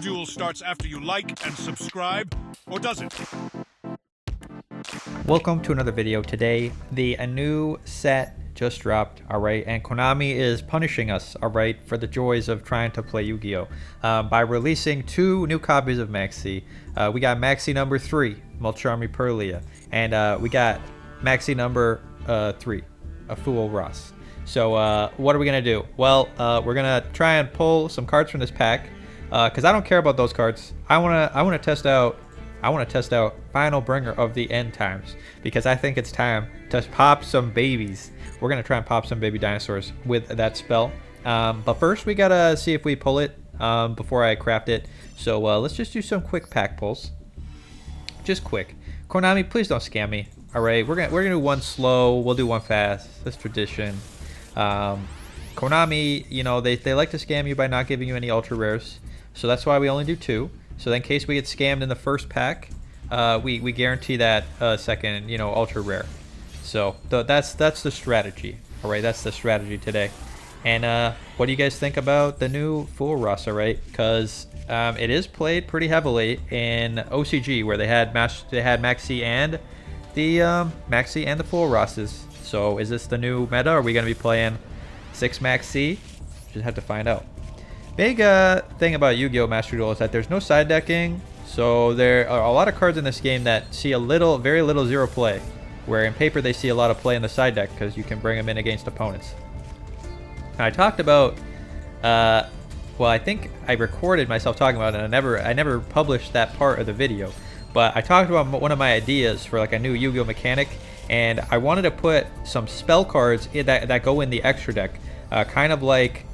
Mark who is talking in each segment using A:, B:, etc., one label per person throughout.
A: Duel starts after you like and subscribe, or does it?
B: Welcome to another video. Today, a new set just dropped, alright, and Konami is punishing us, alright, for the joys of trying to play Yu-Gi-Oh! By releasing two new copies of Maxi. We got Maxi number 3, Mulcharmy Perlia, and we got Maxi number 3, a Fool Ross. So what are we gonna do? Well, we're gonna try and pull some cards from this pack, because I don't care about those cards. I wanna test out Final Bringer of the End Times, because I think it's time to pop some babies. We're gonna try and pop some baby dinosaurs with that spell. But first we gotta see if we pull it before I craft it. So let's just do some quick pack pulls. Just quick. Konami, please don't scam me. All right, we're gonna do one slow. We'll do one fast. That's tradition. Konami, you know, they like to scam you by not giving you any ultra rares. So that's why we only do 2. So in case we get scammed in the first pack, we guarantee that second, you know, ultra rare. So that's the strategy. All right, that's the strategy today. And what do you guys think about the new Fool Ross? All right, because it is played pretty heavily in OCG, where they had Maxi and the Fool Rosses. So is this the new meta? Are we gonna be playing 6 Maxi? Just have to find out. Big thing about Yu-Gi-Oh! MasterDuel is that there's no side decking, so there are a lot of cards in this game that see very little zero play, where in paper they see a lot of play in the side deck because you can bring them in against opponents. Now, I talked about, well, I think I recorded myself talking about it, and I never published that part of the video, but I talked about one of my ideas for like a new Yu-Gi-Oh! Mechanic, and I wanted to put some spell cards that go in the extra deck, kind of like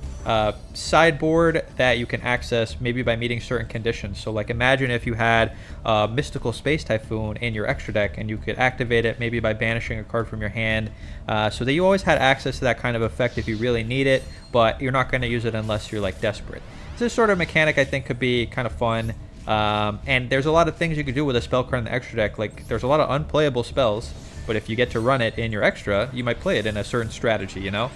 B: sideboard that you can access maybe by meeting certain conditions. So like imagine if you had Mystical Space Typhoon in your extra deck and you could activate it maybe by banishing a card from your hand, so that you always had access to that kind of effect if you really need it, but you're not going to use it unless you're like desperate. So this sort of mechanic I think could be kind of fun, and there's a lot of things you could do with a spell card in the extra deck. Like there's a lot of unplayable spells, but if you get to run it in your extra, you might play it in a certain strategy, you know.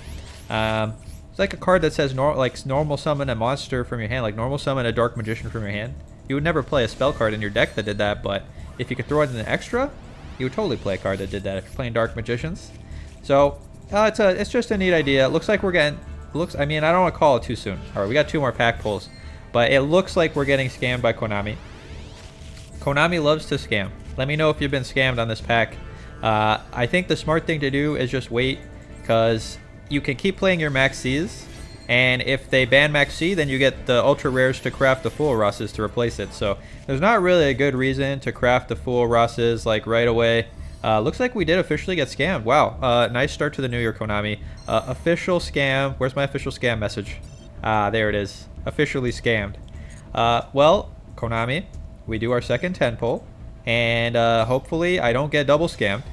B: It's like a card that says normal summon a monster from your hand, like normal summon a Dark Magician from your hand. You would never play a spell card in your deck that did that, but if you could throw it in an extra, you would totally play a card that did that if you're playing Dark Magicians. So it's just a neat idea. It looks like we're getting, I mean, I don't want to call it too soon. All right, we got 2 more pack pulls, but it looks like we're getting scammed by Konami. Konami loves to scam. Let me know if you've been scammed on this pack. I think the smart thing to do is just wait, because you can keep playing your Maxis, and if they ban Maxi, then you get the ultra rares to craft the Fool Rosses to replace it. So there's not really a good reason to craft the Fool Rosses like right away. Looks like we did officially get scammed. Wow, nice start to the new year, Konami. Official scam. Where's my official scam message? There it is. Officially scammed. Well, Konami, we do our second 10 pull, and hopefully I don't get double scammed.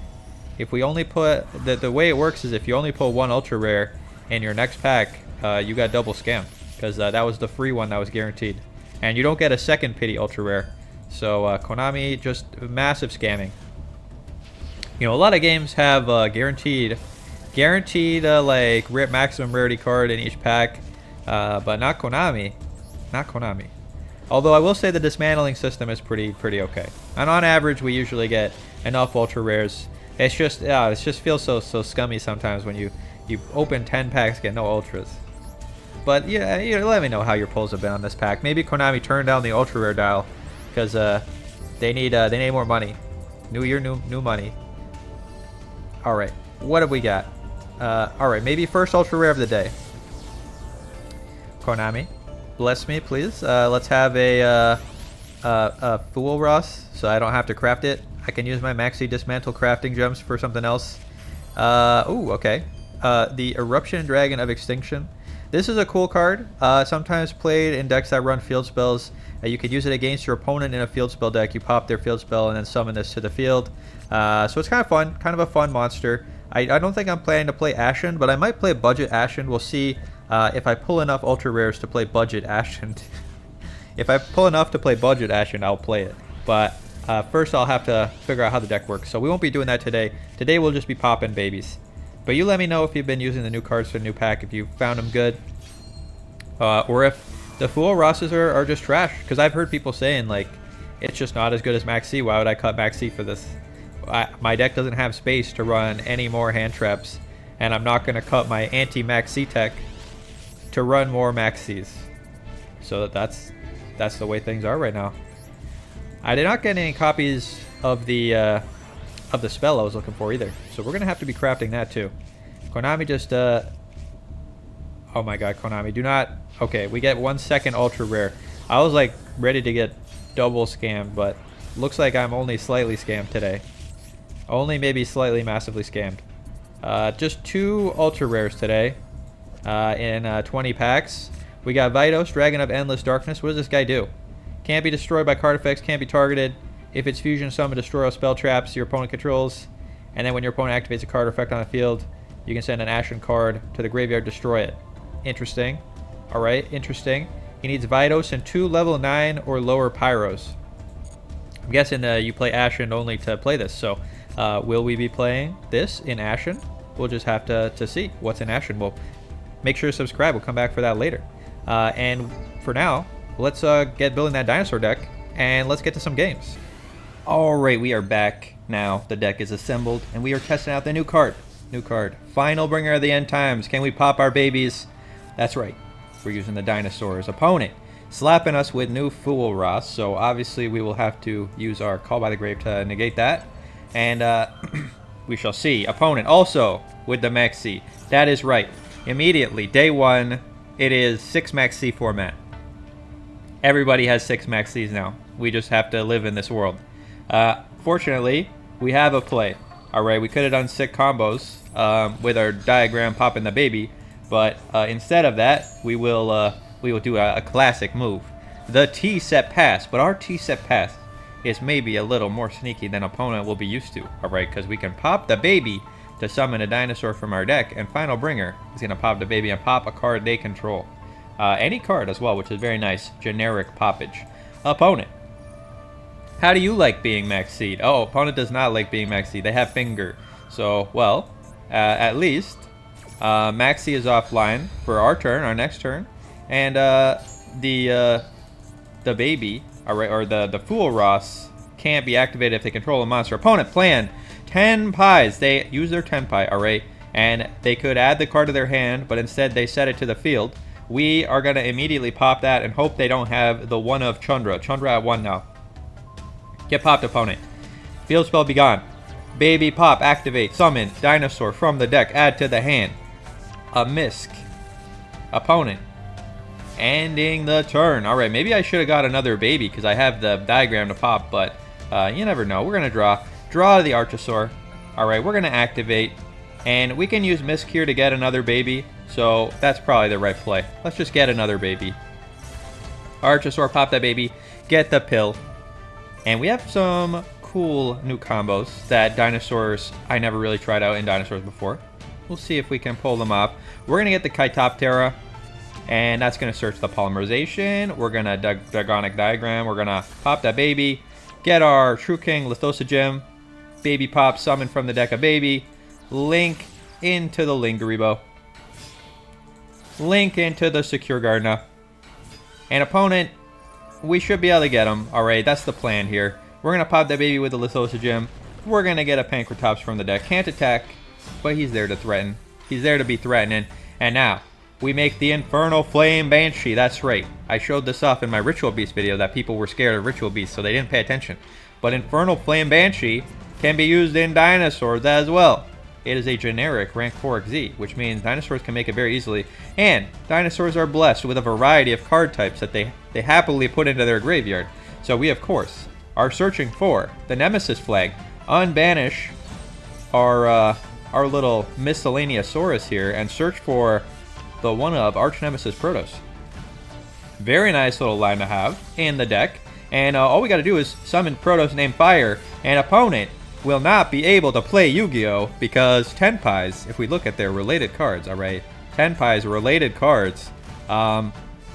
B: If we only put, the way it works is if you only pull 1 ultra rare in your next pack, you got double scam, because that was the free one that was guaranteed, and you don't get a second pity ultra rare. So Konami, just massive scamming. You know, a lot of games have guaranteed like maximum rarity card in each pack, but not Konami. Although I will say the dismantling system is pretty okay, and on average we usually get enough ultra rares. It's just, it just feels so scummy sometimes when you open 10 packs, get no ultras. But yeah, let me know how your pulls have been on this pack. Maybe Konami turned down the ultra rare dial because they need more money. New year, new money. All right, what have we got? All right, maybe first ultra rare of the day. Konami, bless me, please. Let's have a Fool Ross, so I don't have to craft it. I can use my Maxi Dismantle crafting gems for something else. Ooh, okay. The Eruption Dragon of Extinction. This is a cool card. Sometimes played in decks that run field spells. You could use it against your opponent in a field spell deck. You pop their field spell and then summon this to the field. So it's kind of fun. Kind of a fun monster. I don't think I'm planning to play Ashen, but I might play Budget Ashen. We'll see if I pull enough ultra rares to play Budget Ashen. If I pull enough to play Budget Ashen, I'll play it. But first I'll have to figure out how the deck works. So we won't be doing that today. Today we'll just be popping babies. But you let me know if you've been using the new cards for the new pack, if you found them good. Or if The Fool Rosses are just trash. Because I've heard people saying, like, it's just not as good as Max C. Why would I cut Max C for this? My deck doesn't have space to run any more hand traps. And I'm not going to cut my anti-Max C tech to run more Max Cs. So that's the way things are right now. I did not get any copies of the spell I was looking for either. So we're going to have to be crafting that too. Konami just... Oh my god, Konami, do not... Okay, we get 1 second ultra rare. I was like ready to get double scammed, but looks like I'm only slightly scammed today. Only maybe slightly massively scammed. Just 2 ultra rares today in 20 packs. We got Vitos, Dragon of Endless Darkness. What does this guy do? Can't be destroyed by card effects, can't be targeted. If it's fusion, summon, destroy all spell traps your opponent controls. And then when your opponent activates a card effect on the field, you can send an Ashen card to the graveyard, destroy it. Interesting. Alright, interesting. He needs Vitos and 2 level 9 or lower Pyros. I'm guessing you play Ashen only to play this. So will we be playing this in Ashen? We'll just have to see what's in Ashen. We'll make sure to subscribe. We'll come back for that later. And for now, let's get building that dinosaur deck and let's get to some games. Alright, we are back now. The deck is assembled and we are testing out the new card. New card. Final Bringer of the End Times. Can we pop our babies? That's right. We're using the Dinosaur's opponent. Slapping us with new Fool Ross. So obviously we will have to use our Call by the Grave to negate that. And we shall see. Opponent also with the Max C. That is right. Immediately, day 1, it is 6 Max C format. Everybody has 6 Max Cs now. We just have to live in this world. Fortunately, we have a play. Alright, we could have done sick combos with our diagram popping the baby. But instead of that, we will do a classic move. The T-set pass. But our T-set pass is maybe a little more sneaky than opponent will be used to. Alright, because we can pop the baby to summon a dinosaur from our deck. And Final Bringer is going to pop the baby and pop a card they control. Any card as well, which is very nice. Generic poppage. Opponent. How do you like being Max C'd? Oh, opponent does not like being Max C'd. They have finger. So, well, at least... Maxi is offline for our turn, our next turn, and the baby, or the Fool Ross can't be activated if they control a monster. Opponent plan Tenpais. They use their Tenpai, alright, and they could add the card to their hand, but instead they set it to the field. We are gonna immediately pop that and hope they don't have the one of Chandra. Chandra at 1 now. Get popped, opponent. Field spell be gone. Baby pop, activate, summon, dinosaur from the deck, add to the hand. A misc. Opponent. Ending the turn. Alright, maybe I should have got another baby because I have the diagram to pop, but you never know. We're going to draw. Draw the Archosaur. Alright, we're going to activate. And we can use misc here to get another baby, so that's probably the right play. Let's just get another baby. Archosaur, pop that baby. Get the pill. And we have some cool new combos that dinosaurs I never really tried out in dinosaurs before. We'll see if we can pull them off. We're going to get the Kaitoptera, and that's going to search the polymerization. We're going to Dragonic diagram. We're going to pop that baby, get our True King Lithosa Gem, baby pop, summon from the deck a baby, link into the Lingaribo, link into the Secure Gardener, and opponent, we should be able to get him. Alright, that's the plan here. We're going to pop that baby with the Lithosa Gem. We're going to get a Pancratops from the deck. Can't attack. But he's there to threaten. He's there to be threatening. And now, we make the Infernal Flame Banshee. That's right. I showed this off in my Ritual Beast video that people were scared of Ritual Beast, so they didn't pay attention. But Infernal Flame Banshee can be used in dinosaurs as well. It is a generic rank 4XZ, which means dinosaurs can make it very easily. And dinosaurs are blessed with a variety of card types that they happily put into their graveyard. So we, of course, are searching for the Nemesis flag. Unbanish our little Miscellaneousaurus here and search for the one of Arch Nemesis Protoss. Very nice little line to have in the deck. And all we got to do is summon Protoss named Fire, and opponent will not be able to play Yu-Gi-Oh! Because Tenpais, if we look at their related cards, alright, Tenpai's related cards,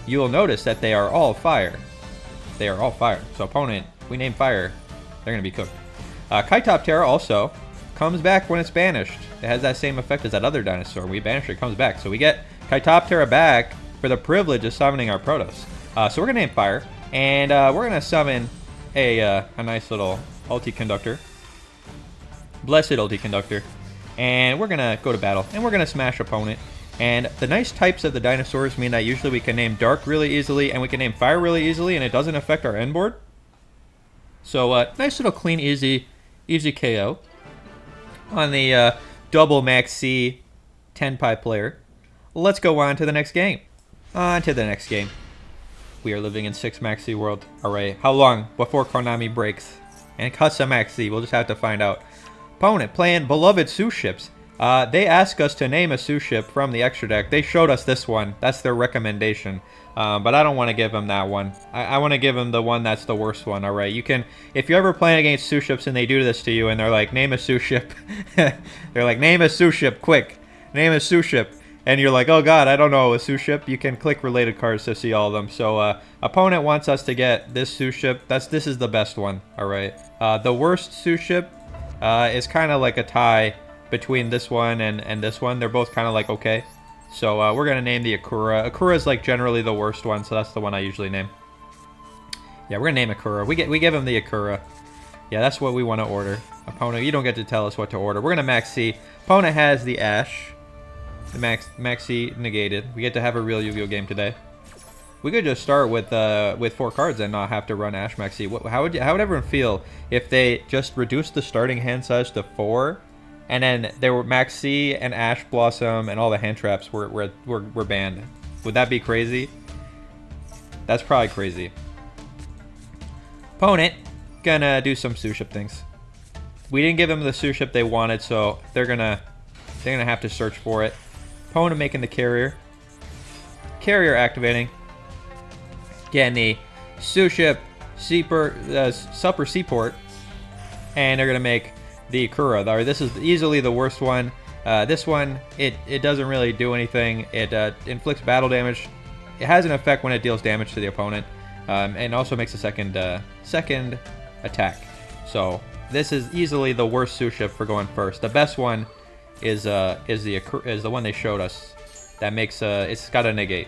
B: you will notice that they are all fire. They are all fire. So opponent, we name Fire, they're going to be cooked. Kaitoptera also comes back when it's banished. It has that same effect as that other dinosaur. We banish it, it comes back. So we get Kaitoptera back for the privilege of summoning our Protoss. So we're gonna name Fire, and we're gonna summon a nice little ulti conductor, blessed ulti conductor, and we're gonna go to battle, and we're gonna smash opponent. And the nice types of the dinosaurs mean that usually we can name Dark really easily, and we can name Fire really easily, and it doesn't affect our end board. So nice little clean, easy KO on the double Max C Tenpai player. Let's go on to the next game. On to the next game. We are living in 6 Max C world. Alright, how long before Konami breaks and cuts a Max C? We'll just have to find out. Opponent playing beloved Sue ships. They asked us to name a Sue ship from the extra deck. They showed us this one. That's their recommendation. But I don't want to give them that one. I want to give them the one that's the worst one. All right, you can, if you're ever playing against Sue ships and they do this to you and they're like, name a Sue ship. They're like, name a Sue ship, quick. Name a Sue ship. And you're like, oh god, I don't know a Sue ship. You can click related cards to see all of them. So opponent wants us to get this Sue ship. This is the best one. All right. The worst Sue ship is kind of like a tie between this one and this one. They're both kind of like okay. So we're going to name the Akura. Akura is like generally the worst one, so that's the one I usually name. Yeah, we're going to name Akura. We give him the Akura. Yeah, that's what we want to order. Opponent, you don't get to tell us what to order. We're going to Max C. Opponent has the Ash. The Max C negated. We get to have a real Yu-Gi-Oh game today. We could just start with 4 cards and not have to run Ash Max C. How would everyone feel if they just reduced the starting hand size to 4? And then there were Max C and Ash Blossom and all the hand traps were banned. Would that be crazy? That's probably crazy. Opponent gonna do some Sue ship things. We didn't give them the Sue ship they wanted, so they're gonna have to search for it. Opponent making the carrier. Carrier activating. Getting the Sue ship Supper Seaport, and they're gonna make the Akura. This is easily the worst one. This one, it doesn't really do anything. It inflicts battle damage. It has an effect when it deals damage to the opponent, and also makes a second attack. So this is easily the worst Sue ship for going first. The best one is the one they showed us. That makes it's got a negate.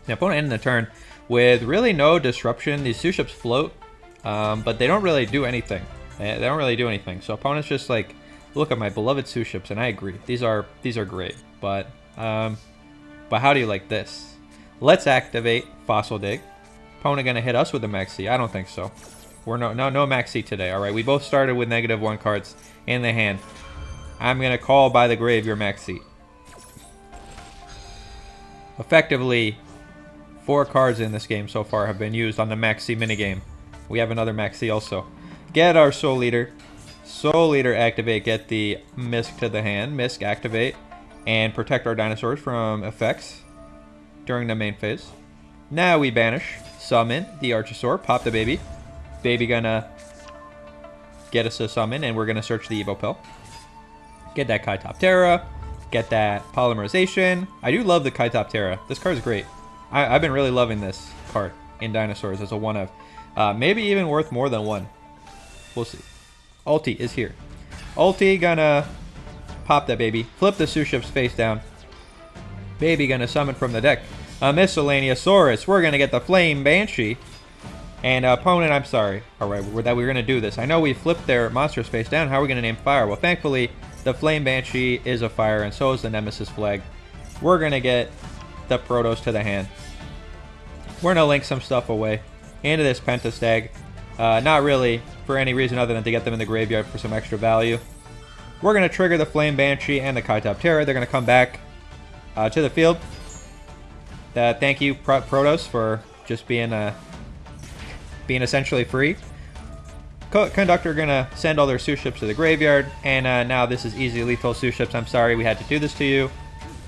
B: The opponent ending the turn with really no disruption. These Sue ships float, but they don't really do anything. They don't really do anything. So opponent's just like, look at my beloved Sue ships, and I agree. These are great. But how do you like this? Let's activate Fossil Dig. Opponent gonna hit us with a Max C? I don't think so. We're no Max C today. All right, we both started with -1 cards in the hand. I'm gonna call by the grave your Max C. Effectively, 4 cards in this game so far have been used on the Max C minigame. We have another Max C also. Get our Soul Leader. Soul Leader activate. Get the Misk to the hand. Misk activate. And protect our dinosaurs from effects during the main phase. Now we banish. Summon the Archosaur. Pop the baby. Baby gonna get us a summon, and we're gonna search the Evo Pill. Get that Kaitoptera. Get that Polymerization. I do love the Kaitoptera. This card is great. I've been really loving this card in Dinosaurs as a 1-of. Maybe even worth more than 1. We'll see. Ulti is here. Ulti gonna pop that baby. Flip the Sue ships face down. Baby gonna summon from the deck a Miscellaneousaurus. We're gonna get the Flame Banshee. And opponent, I'm sorry. Alright, that we're gonna do this. I know we flipped their monsters face down. How are we gonna name Fire? Well, thankfully, the Flame Banshee is a fire, and so is the Nemesis Flag. We're gonna get the Protos to the hand. We're gonna link some stuff away into this Pentastag. Not really for any reason other than to get them in the graveyard for some extra value. We're going to trigger the Flame Banshee and the Kaitoptera. They're going to come back to the field. Thank you, Protos, for just being essentially free. Conductor going to send all their Sue ships to the graveyard. And now this is easy lethal Sue ships. I'm sorry we had to do this to you.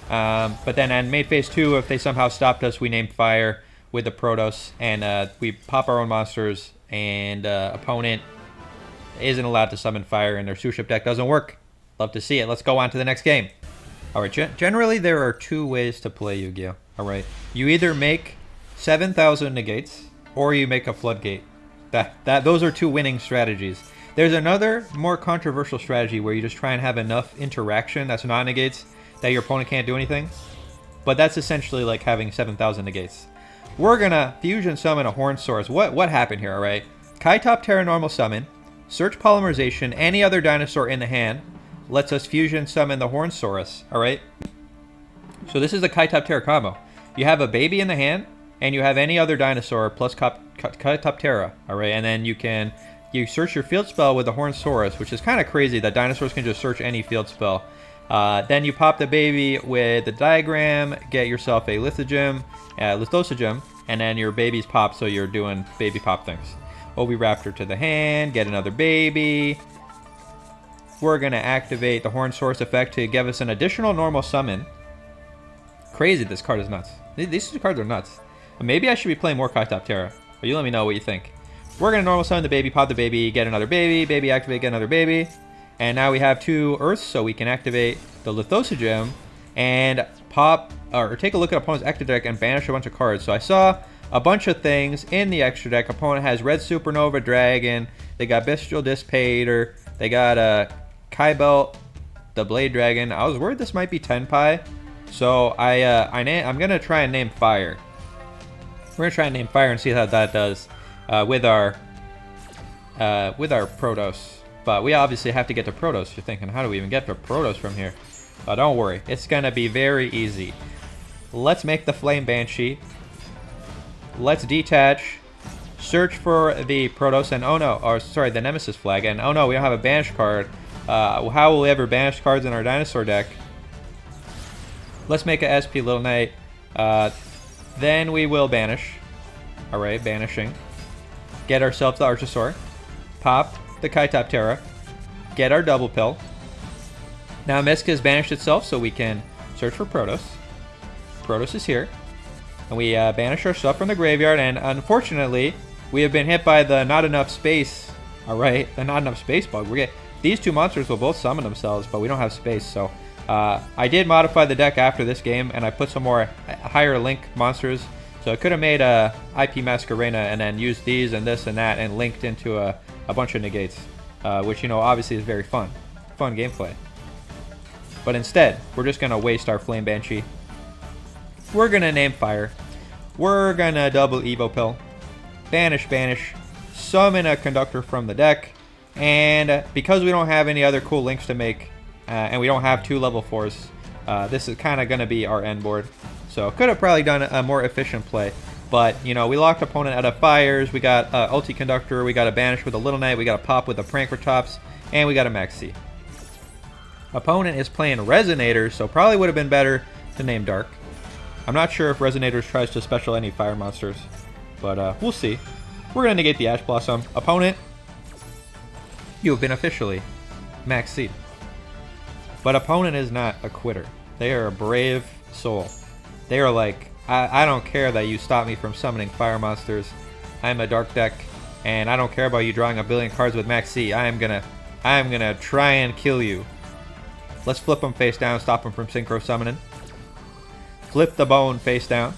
B: But then in main phase 2, if they somehow stopped us, we named Fire with the Protos, and we pop our own monsters, and opponent isn't allowed to summon Fire, and their Sue ship deck doesn't work. Love to see it. Let's go on to the next game. All right, generally there are 2 ways to play Yu-Gi-Oh. All right, you either make 7,000 negates, or you make a floodgate. Those are 2 winning strategies. There's another more controversial strategy where you just try and have enough interaction that's not negates that your opponent can't do anything. But that's essentially like having 7,000 negates. We're gonna fusion summon a Hornsaurus. What happened here, alright? Kaitoptera normal summon, search polymerization, any other dinosaur in the hand, lets us fusion summon the Hornsaurus, alright? So this is a Kaitoptera combo. You have a baby in the hand, and you have any other dinosaur plus Kaitoptera, alright? And then you search your field spell with the Hornsaurus, which is kind of crazy that dinosaurs can just search any field spell. Then you pop the baby with the diagram, get yourself a Lithosogem, and then your baby's pop, so you're doing baby pop things. Oviraptor to the hand, get another baby. We're going to activate the Hornsaurus effect to give us an additional normal summon. Crazy, this card is nuts. These two cards are nuts. Maybe I should be playing more Kaitoptera, but you let me know what you think. We're going to normal summon the baby, pop the baby, get another baby, baby activate, get another baby. And now we have 2 Earths, so we can activate the Lithosogem and pop, or take a look at opponent's extra deck and banish a bunch of cards. So I saw a bunch of things in the extra deck. Opponent has Red Supernova Dragon, they got Bestial Dissipator, they got Kybelt, the Blade Dragon. I was worried this might be Tenpai, so I'm going to try and name Fire. We're going to try and name Fire and see how that does with our Protos. But we obviously have to get to Protos. You're thinking, how do we even get to Protos from here? Don't worry. It's going to be very easy. Let's make the Flame Banshee. Let's detach. Search for the Protos. And oh no, or sorry, the Nemesis flag. And oh no, we don't have a banish card. How will we ever banish cards in our dinosaur deck? Let's make a SP Little Knight. Then we will banish. Alright, banishing. Get ourselves the Archosaur. Pop the Kaitoptera, get our double pill. Now Miska has banished itself, so we can search for Protos. Protos is here, and we banish our stuff from the graveyard. And unfortunately, we have been hit by the not enough space. All right, the not enough space bug. These 2 monsters will both summon themselves, but we don't have space. So I did modify the deck after this game, and I put some more higher link monsters. So I could have made a IP Masquerena and then used these and this and that and linked into a bunch of negates, which, you know, obviously is very fun gameplay. But instead, we're just going to waste our Flame Banshee. We're going to name Fire. We're going to double Evo Pill. Banish, summon a Conductor from the deck. And because we don't have any other cool links to make, and we don't have 2 level 4s, this is kind of going to be our end board. So could have probably done a more efficient play. But, you know, we locked opponent out of Fires, we got Ulti Conductor, we got a Banish with a Little Knight, we got a Pop with a Prankertops, and we got a Maxi. Opponent is playing Resonator, so probably would have been better to name Dark. I'm not sure if Resonator tries to special any fire monsters, but we'll see. We're going to negate the Ash Blossom. Opponent, you have been officially Maxi. But opponent is not a quitter. They are a brave soul. They are like, I don't care that you stop me from summoning fire monsters. I'm a dark deck, and I don't care about you drawing a billion cards with Maxi. I am gonna try and kill you. Let's flip him face down, stop him from synchro summoning. Flip the bone face down.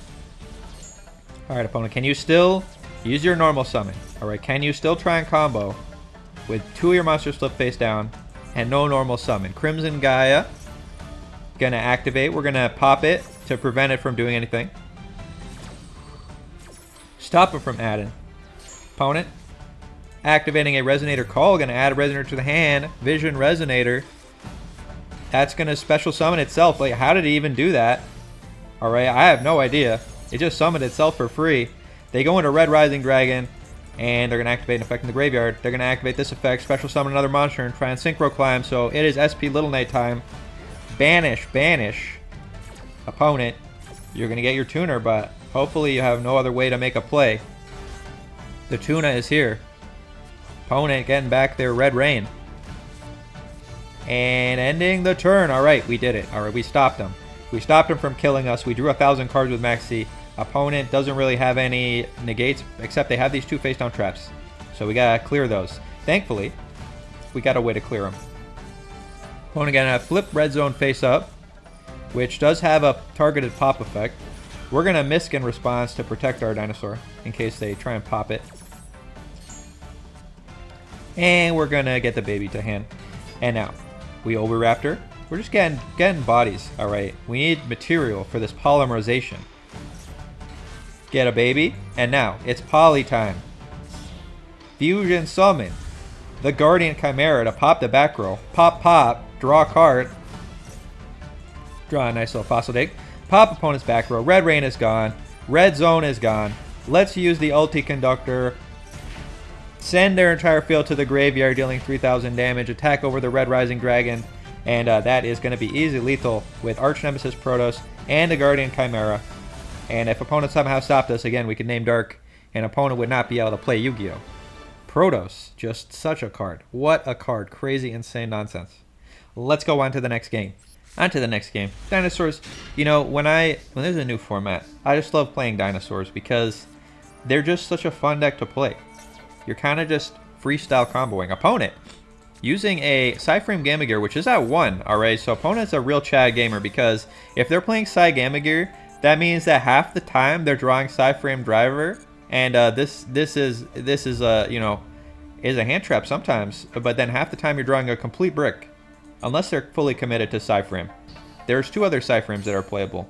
B: Alright, opponent, can you still use your normal summon? Alright, can you still try and combo with 2 of your monsters flipped face down and no normal summon? Crimson Gaia, gonna activate. We're gonna pop it to prevent it from doing anything. Stop it from adding. Opponent, activating a Resonator Call, gonna add a Resonator to the hand. Vision Resonator. That's gonna special summon itself. Like, how did it even do that? Alright, I have no idea. It just summoned itself for free. They go into Red Rising Dragon, and they're gonna activate an effect in the graveyard. They're gonna activate this effect, special summon another monster, and try and synchro climb. So it is SP Little Knight time. Banish. Opponent, you're gonna get your tuner, but hopefully you have no other way to make a play. The tuna is here. Opponent getting back their Red Rain. And ending the turn. Alright, we did it. Alright, we stopped them. We stopped him from killing us. We drew 1,000 cards with Maxi. Opponent doesn't really have any negates, except they have these 2 face down traps. So we gotta clear those. Thankfully, we got a way to clear them. Opponent gonna flip Red Zone face up, which does have a targeted pop effect. We're gonna Misk in response to protect our dinosaur in case they try and pop it. And we're gonna get the baby to hand. And now, we Oviraptor. We're just getting bodies, alright. We need material for this polymerization. Get a baby. And now, it's poly time. Fusion summon the Guardian Chimera to pop the back row. Pop, pop, draw a card. Draw a nice little fossil dig. Pop opponent's back row. Red Rain is gone. Red Zone is gone. Let's use the ulti conductor. Send their entire field to the graveyard, dealing 3,000 damage. Attack over the Red Rising Dragon. And that is going to be easy lethal with Arch Nemesis Protoss and the Guardian Chimera. And if opponent somehow stopped us, again, we could name Dark. And opponent would not be able to play Yu-Gi-Oh! Protoss, just such a card. What a card. Crazy, insane nonsense. Let's go on to the next game. On to the next game. Dinosaurs, you know, when there's a new format, I just love playing Dinosaurs because they're just such a fun deck to play. You're kind of just freestyle comboing. Opponent, using a Psyframe Gamma Gear, which is at 1, alright? So opponent's a real Chad gamer because if they're playing Psy Gamma Gear, that means that half the time they're drawing Psyframe Driver. And this is you know, is a hand trap sometimes, but then half the time you're drawing a complete brick, unless they're fully committed to Psyframe. There's 2 other Psyframes that are playable.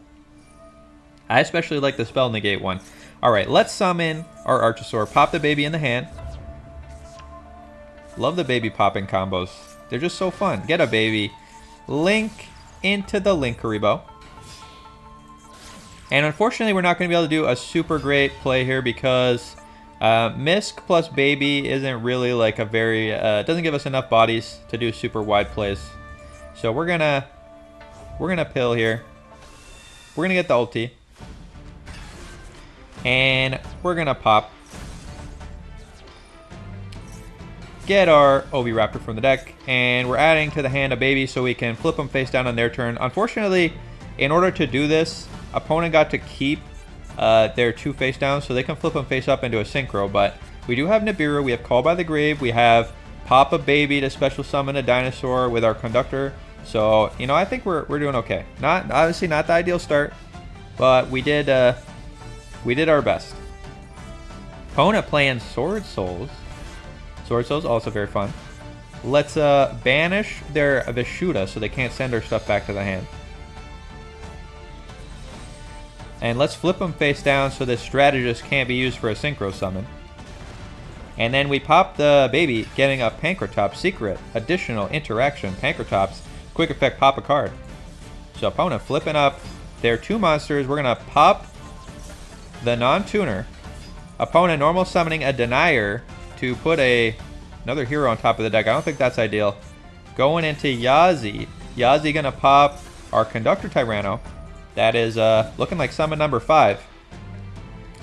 B: I especially like the Spell Negate one. All right, let's summon our Archosaur. Pop the baby in the hand. Love the baby popping combos. They're just so fun. Get a baby. Link into the Linkuriboh. And unfortunately, we're not going to be able to do a super great play here because Misk plus Baby isn't really like a very... doesn't give us enough bodies to do super wide plays. So we're gonna pill here. We're going to get the ulti. And we're going to pop. Get our Oviraptor from the deck. And we're adding to the hand a baby so we can flip them face down on their turn. Unfortunately, in order to do this, opponent got to keep their 2 face down, so they can flip them face up into a synchro. But we do have Nibiru, we have Call by the Grave, we have Pop a Baby to special summon a Dinosaur with our Conductor. So, you know, I think we're doing okay. Not obviously not the ideal start, but we did our best. Opponent playing Sword Souls. Sword Souls also very fun. Let's banish their Vishuda so they can't send our stuff back to the hand. And let's flip them face down so this strategist can't be used for a synchro summon. And then we pop the baby, getting a Pancratops secret, additional interaction. Pancratops, quick effect, pop a card. So opponent flipping up their 2 monsters. We're going to pop the non-tuner. Opponent normal summoning a Denier to put another hero on top of the deck. I don't think that's ideal. Going into Yazi. Yazi going to pop our Conductor Tyranno. That is looking like summon number 5.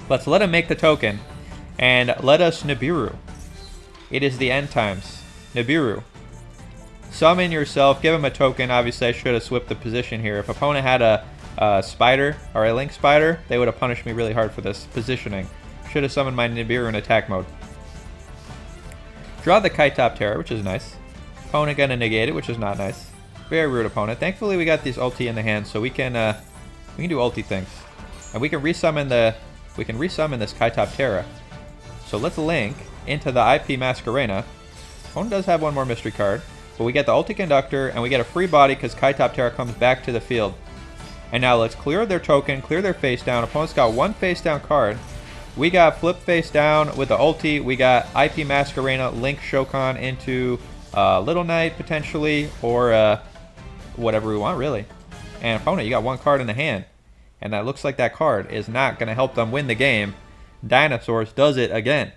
B: Let's let him make the token. And let us Nibiru. It is the end times. Nibiru. Summon yourself. Give him a token. Obviously, I should have swapped the position here. If opponent had a spider or a Link Spider, they would have punished me really hard for this positioning. Should have summoned my Nibiru in attack mode. Draw the Kaitop Terror, which is nice. Opponent gonna negate it, which is not nice. Very rude opponent. Thankfully, we got these ulti in the hand, so we can do ulti things, and we can resummon this Kaitop Terra. So let's link into the IP Masquerena. Opponent does have one more mystery card, but we get the ulti conductor, and we get a free body because Kaitop Terra comes back to the field. And now let's clear their token, clear their face down. Opponent's got 1 face down card. We got flip face down with the ulti. We got IP Masquerena, link Shokan into Little Knight potentially, or whatever we want really. And opponent, you got 1 card in the hand. And that looks like that card is not going to help them win the game. Dinosaurs does it again.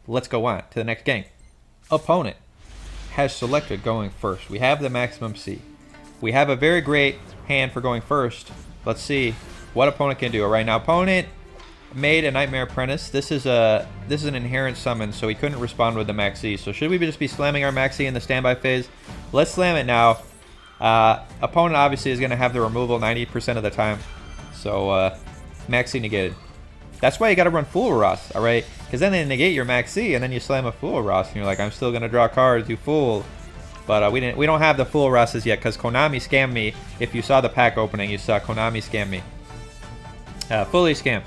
B: Let's go on to the next game. Opponent has selected going first. We have the maximum C. We have a very great hand for going first. Let's see what opponent can do. All right, now opponent made a Nightmare Apprentice. This is an inherent summon, so he couldn't respond with the Max C. So should we just be slamming our Max C in the standby phase? Let's slam it now. Opponent obviously is going to have the removal 90% of the time. So Max C negated. That's why you got to run Fool Ross, all right? Because then they negate your Max C, and then you slam a Fool Ross, and you're like, I'm still going to draw cards, you fool. But we don't have the Fool Rosses yet, because Konami scammed me. If you saw the pack opening, you saw Konami scam me. Fully scammed.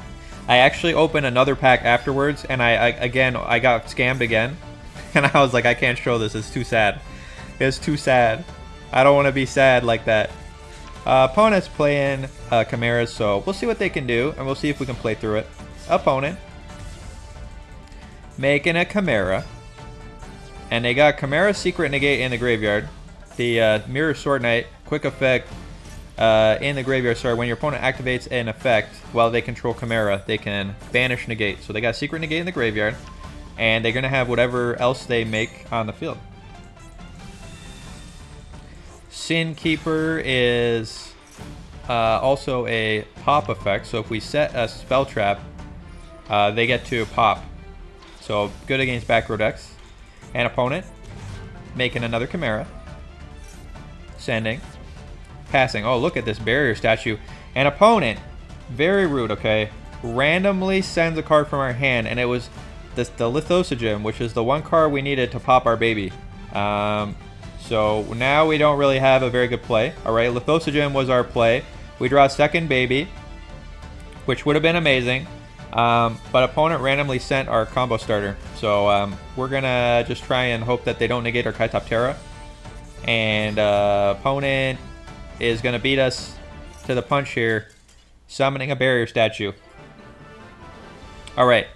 B: I actually opened another pack afterwards, and I got scammed again. And I was like, I can't show this. It's too sad. It's too sad. I don't want to be sad like that. Opponent's playing Chimeras, so we'll see what they can do, and we'll see if we can play through it. Opponent making a Chimera, and they got Chimera Secret Negate in the graveyard. The Mirror Sword Knight, quick effect in the graveyard. Sorry, when your opponent activates an effect while they control Chimera, they can banish Negate. So they got Secret Negate in the graveyard, and they're going to have whatever else they make on the field. Sin Keeper is also a pop effect, so if we set a spell trap, they get to pop. So good against back row decks. And opponent making another Chimera. Sending. Passing. Oh, look at this barrier statue. And opponent, very rude, okay, randomly sends a card from our hand, and it was the Lithosigem, which is the one card we needed to pop our baby. So now we don't really have a very good play. Alright, Lithosigem was our play. We draw a second baby, which would have been amazing. But opponent randomly sent our combo starter. So we're going to just try and hope that they don't negate our Kaitoptera. And opponent is going to beat us to the punch here, summoning a barrier statue. Alright.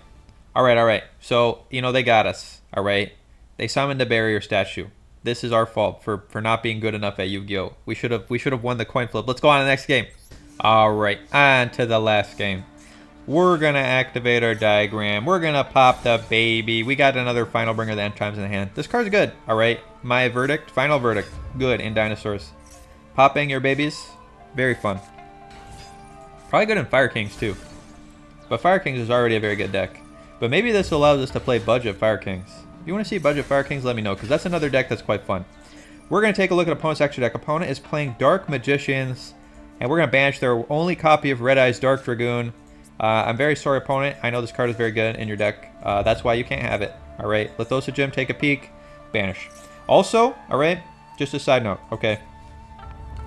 B: Alright. So, you know, they got us. Alright. They summoned a barrier statue. This is our fault for not being good enough at Yu-Gi-Oh! We should have won the coin flip. Let's go on to the next game. Alright, on to the last game. We're going to activate our diagram. We're going to pop the baby. We got another Final Bringer of the End Times in the hand. This card's good. Alright, my verdict, final verdict. Good in Dinosaurs. Popping your babies, very fun. Probably good in Fire Kings too. But Fire Kings is already a very good deck. But maybe this allows us to play budget Fire Kings. If you want to see budget Fire Kings, let me know, because that's another deck that's quite fun. We're going to take a look at opponent's extra deck. Opponent is playing Dark Magicians, and we're going to banish their only copy of Red Eye's Dark Dragoon. I'm very sorry, opponent. I know this card is very good in your deck. That's why you can't have it. Alright, Lithosigem, take a peek, banish. Also, alright, just a side note, okay.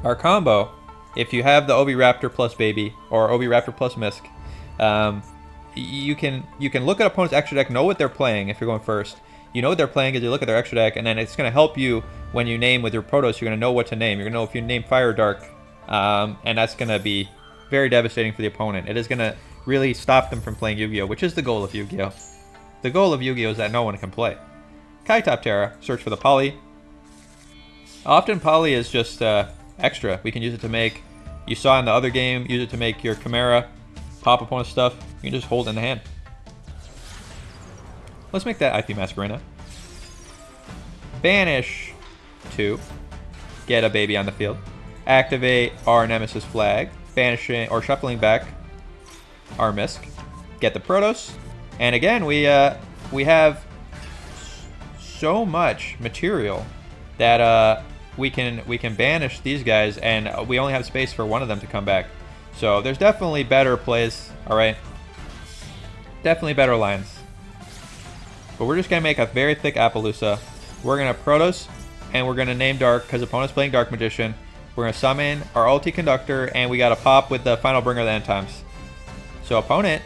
B: Our combo, if you have the Oviraptor plus Baby, or Oviraptor plus Misk, you can look at opponent's extra deck, know what they're playing if you're going first. You know what they're playing as you look at their extra deck, and then it's going to help you when you name with your Protos. You're going to know what to name. You're going to know if you name Fire or Dark, and that's going to be very devastating for the opponent. It is going to really stop them from playing Yu-Gi-Oh!, which is the goal of Yu-Gi-Oh! The goal of Yu-Gi-Oh! Is that no one can play. Kaitoptera, search for the Poly. Often Poly is just extra. We can use it to make, you saw in the other game, use it to make your Chimera, pop opponent's stuff. You can just hold it in the hand. Let's make that IP Masquerena. Banish 2. Get a baby on the field. Activate our Nemesis flag. Banishing or shuffling back our Misk. Get the Protos. And again, we have so much material that we can banish these guys, and we only have space for one of them to come back. So there's definitely better plays. All right, definitely better lines. But we're just going to make a very thick Appaloosa. We're going to Protos, and we're going to name Dark, because opponent's playing Dark Magician. We're going to summon our Ulti Conductor, and we got to pop with the Final Bringer of the End Times. So opponent.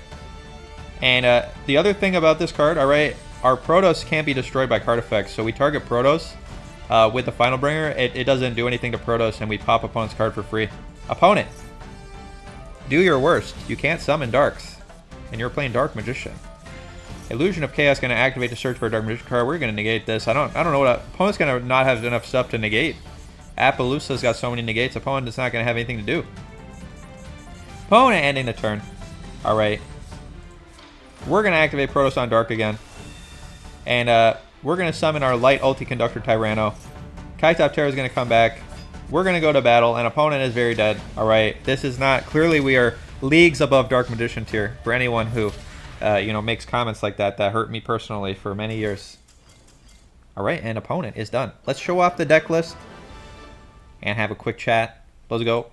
B: And the other thing about this card, alright, our Protos can't be destroyed by card effects. So we target Protos with the Final Bringer. It doesn't do anything to Protos, and we pop opponent's card for free. Opponent. Do your worst. You can't summon Darks, and you're playing Dark Magician. Illusion of Chaos going to activate to search for a Dark Magician card. We're going to negate this. I don't know what opponent's going to not have enough stuff to negate. Appaloosa's got so many negates. Opponent is not going to have anything to do. Opponent ending the turn. All right. We're going to activate Protos on Dark again. And we're going to summon our Light Ulti Conductor Tyranno. Kaitoptera is going to come back. We're going to go to battle, and opponent is very dead. All right. This is not, clearly we are leagues above Dark Magician tier for anyone who makes comments like that hurt me personally for many years. All right, and opponent is done. Let's show off the deck list and have a quick chat. Let's go.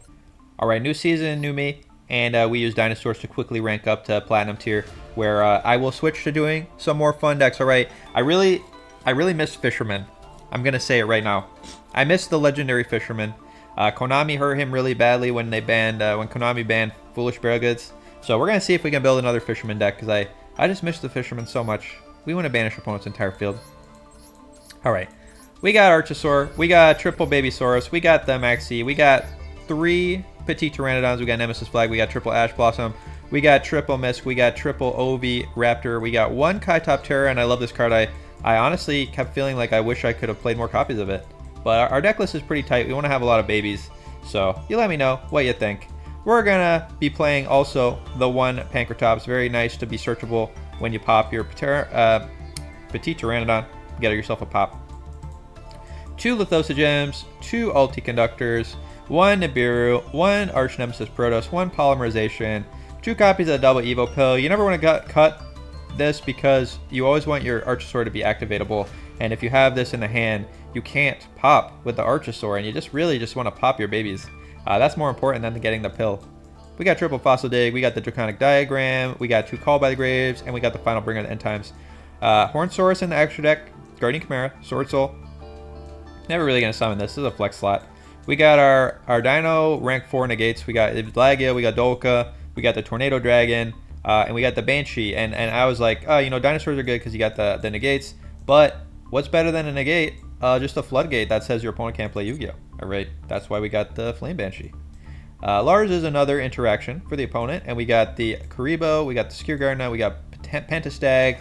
B: All right, new season, new me, and we use Dinosaurs to quickly rank up to Platinum tier, where I will switch to doing some more fun decks. All right, I really miss Fisherman. I'm gonna say it right now. I miss the legendary Fisherman. Konami hurt him really badly when they banned when Konami banned Foolish Bear Goods. So we're going to see if we can build another Fisherman deck, because I just miss the Fisherman so much. We want to banish opponent's entire field. Alright. We got Archosaur. We got Triple Babysaurus. We got the Maxi. We got 3 Petite Pteranodons. We got Nemesis Flag. We got triple Ash Blossom. We got triple Misk. We got triple Ovi Raptor. We got 1 Kaitoptera, and I love this card. I honestly kept feeling like I wish I could have played more copies of it. But our deck list is pretty tight. We want to have a lot of babies. So you let me know what you think. We're going to be playing also the 1 Pankratops. Very nice to be searchable when you pop your Petite Pteranodon. Get yourself a pop. 2 Lithosa Gems, 2 Ulti Conductors, 1 Nibiru, 1 Arch Nemesis Protoss, 1 Polymerization, 2 copies of the Double Evo Pill. You never want to cut this because you always want your Archosaur to be activatable. And if you have this in the hand, you can't pop with the Archosaur, and you just really just want to pop your babies. That's more important than getting the pill. We got triple Fossil Dig, we got the Draconic Diagram, we got 2 Call by the Graves, and we got the Final Bringer of the End Times. Hornsaurus in the extra deck, Guardian Chimera, Sword Soul. Never really going to summon this. This is a flex slot. We got our Dino rank 4 negates. We got Lagia, we got Dolka, we got the Tornado Dragon, and we got the Banshee. And I was like, oh, you know, dinosaurs are good because you got the negates. But what's better than a negate? Just a floodgate that says your opponent can't play Yu-Gi-Oh! Alright, that's why we got the Flame Banshee. Lars is another interaction for the opponent. And we got the Karibo, we got the Skier Gardener, we got Pentastag,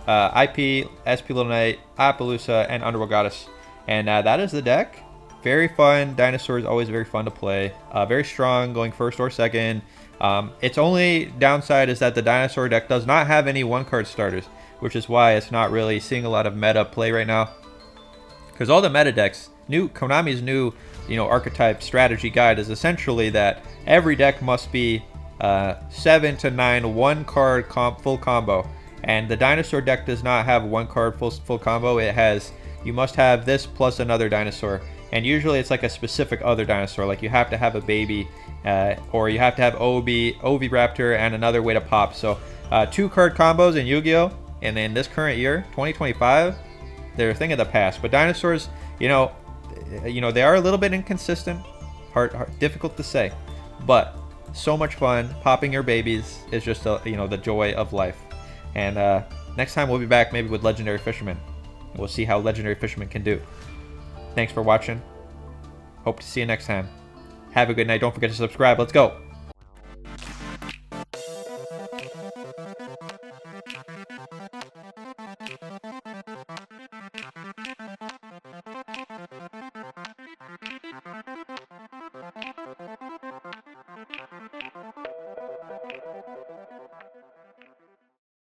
B: IP, SP Little Knight, Appaloosa, and Underworld Goddess. And that is the deck. Very fun. Dinosaur is always very fun to play. Very strong, going first or second. Its only downside is that the Dinosaur deck does not have any 1-card starters, which is why it's not really seeing a lot of meta play right now. Because all the meta decks, Konami's new, archetype strategy guide is essentially that every deck must be 7 to 9 1-card full combo, and the Dinosaur deck does not have 1-card full combo. It has, you must have this plus another dinosaur, and usually it's like a specific other dinosaur. Like you have to have a baby, or you have to have Ovi Raptor, and another way to pop. So 2-card combos in Yu-Gi-Oh! And in this current year, 2025, they're a thing of the past. But dinosaurs, they are a little bit inconsistent, hard, difficult to say, but so much fun. Popping your babies is just the joy of life. And next time we'll be back maybe with Legendary Fisherman. We'll see how Legendary Fisherman can do. Thanks for watching. Hope to see you next time. Have a good night. Don't forget to subscribe. Let's go.